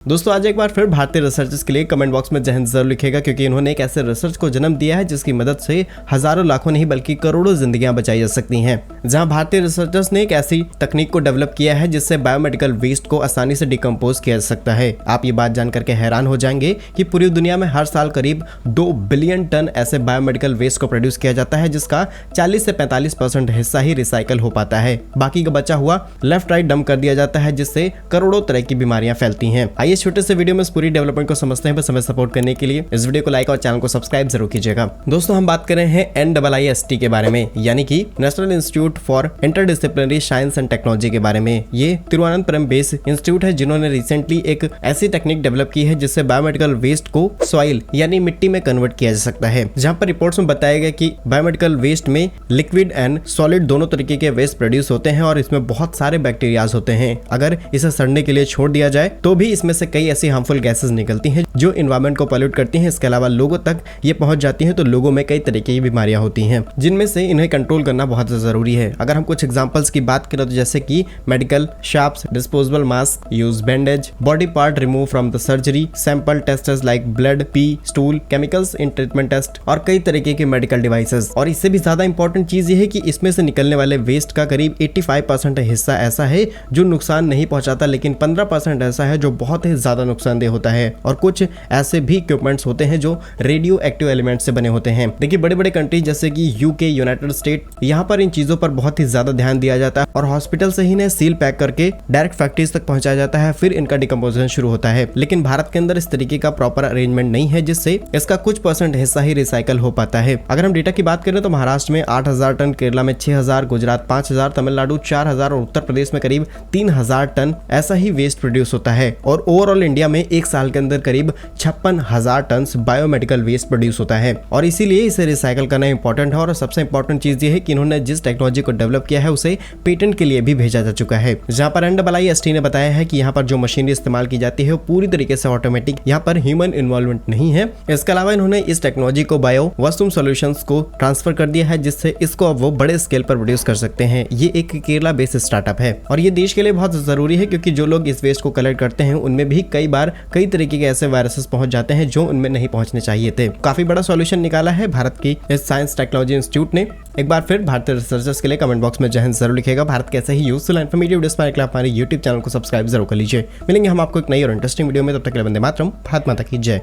दोस्तों आज एक बार फिर भारतीय रिसर्चर्स के लिए कमेंट बॉक्स में जय हिंद जरूर लिखेगा, क्योंकि इन्होंने एक ऐसे रिसर्च को जन्म दिया है जिसकी मदद से हजारों लाखों नहीं बल्कि करोड़ों जिंदगियां बचाई जा सकती हैं। जहां भारतीय रिसर्चर्स ने एक ऐसी तकनीक को डेवलप किया है जिससे बायोमेडिकल वेस्ट को आसानी से डिकम्पोज किया जा सकता है। आप ये बात जानकर के हैरान हो जाएंगे कि पूरी दुनिया में हर साल करीब 2 बिलियन टन ऐसे बायोमेडिकल वेस्ट को प्रोड्यूस किया जाता है, जिसका 40 से 45% हिस्सा ही रिसाइकल हो पाता है। बाकी का बचा हुआ लेफ्ट राइट डंप कर दिया जाता है, जिससे करोड़ों तरह की बीमारियां फैलती हैं। आइए छोटे से वीडियो में इस पूरी डेवलपमेंट को समझते हैं। बस हमें सपोर्ट करने के लिए इस वीडियो को लाइक और चैनल को सब्सक्राइब जरूर कीजिएगा। दोस्तों हम बात कर रहे हैं NIIST के बारे में, यानी कि national institute for interdisciplinary science and technology के बारे में। ये तिरुवनंतपुरम बेस्ड इंस्टीट्यूट है, जिन्होंने रिसेंटली एक ऐसी टेक्निक डेवलप की है जिससे बायोमेडिकल वेस्ट को सॉइल यानी मिट्टी में कन्वर्ट किया जा सकता है। जहां पर रिपोर्ट्स में बताया गया कि बायोमेडिकल वेस्ट में लिक्विड एंड सॉलिड दोनों तरीके के वेस्ट प्रोड्यूस होते हैं और इसमें बहुत सारे बैक्टीरियाज होते हैं। अगर इसे सड़ने के लिए छोड़ दिया जाए तो भी इसमें से कई ऐसी हार्मफुल गैसेस निकलती हैं जो एनवायरनमेंट को पॉल्यूट करती हैं। इसके अलावा लोगों तक ये पहुंच जाती हैं तो लोगों में कई तरीके की बीमारियां होती हैं, जिनमें से इन्हें कंट्रोल करना बहुत जरूरी है। अगर हम कुछ एग्जांपल्स की बात करें तो जैसे कि medical sharps, disposable mask, use bandage, body part remove from the surgery, sample tests like blood, pee, stool, chemicals in treatment test और कई तरीके के मेडिकल डिवाइसेस। और इससे भी ज्यादा इंपॉर्टेंट चीज ये है कि इसमें से निकलने वाले वेस्ट का करीब 85% हिस्सा ऐसा है जो नुकसान नहीं पहुंचाता, लेकिन 15% ऐसा है जो बहुत ही ज्यादा नुकसानदेह होता है। और कुछ ऐसे भी इक्विपमेंट्स होते हैं जो रेडियो एक्टिव एलिमेंट से बने होते हैं। देखिए बड़े बड़े कंट्रीज जैसे कि यूके, यूनाइटेड स्टेट, यहाँ पर इन चीजों पर बहुत ही ज्यादा ध्यान दिया जाता है और हॉस्पिटल से ही इन्हें सील पैक करके डायरेक्ट फैक्ट्रीज तक पहुंचाया जाता है, फिर इनका डिकम्पोजिशन शुरू होता है। लेकिन भारत के अंदर इस तरीके का प्रॉपर अरेंजमेंट नहीं है, जिससे इसका कुछ % हिस्सा ही रिसाइकल हो पाता है। अगर हम डेटा की बात करें तो महाराष्ट्र में 8000 टन, केरला में 6000, गुजरात 5000, तमिलनाडु 4000 और उत्तर प्रदेश में करीब 3000 टन ऐसा ही वेस्ट प्रोड्यूस होता है। और ओवरऑल इंडिया में एक साल के अंदर करीब 56,000 टन बायोमेडिकल वेस्ट प्रोड्यूस होता है और इसीलिए इसे रिसाइकल करना इंपॉर्टेंट है। और सबसे इंपॉर्टेंट चीज ये है कि इन्होंने जिस टेक्नोलॉजी को डेवलप किया है उसे पेटेंट के लिए भी भेजा जा चुका है। जहां पर NIIST ने बताया है कि यहाँ पर जो मशीनरी इस्तेमाल की जाती है वो पूरी तरीके से ऑटोमेटिक, यहाँ पर ह्यूमन इन्वॉल्वमेंट नहीं है। इसके अलावा इन्होंने इस टेक्नोलॉजी को बायो वस्तुम सॉल्यूशंस को ट्रांसफर कर दिया है, जिससे इसको अब वो बड़े स्केल पर प्रोड्यूस कर सकते हैं। ये एक केरला बेस्ड स्टार्टअप है और ये देश के लिए बहुत जरूरी है, क्योंकि जो लोग इस वेस्ट को कलेक्ट करते हैं उनमें भी कई बार कई तरीके के ऐसे वायरसेस पहुंच जाते हैं जो उनमें नहीं पहुंचने चाहिए थे। काफी बड़ा सॉल्यूशन निकाला है भारत की इस साइंस टेक्नोलॉजी इंस्टीट्यूट ने। एक बार फिर भारतीय रिसर्चर्स के लिए कमेंट बॉक्स में जय हिंद जरूर लिखेगा। भारत के ऐसे ही यूजफुल इन्फॉर्मेटिव वीडियोस पाने के लिए हमारे YouTube चैनल को सब्सक्राइब जरूर कर लीजिए। मिलेंगे हम आपको एक नई और इंटरेस्टिंग वीडियो में, तब तक के लिए वंदे मातरम, भारत माता की जय।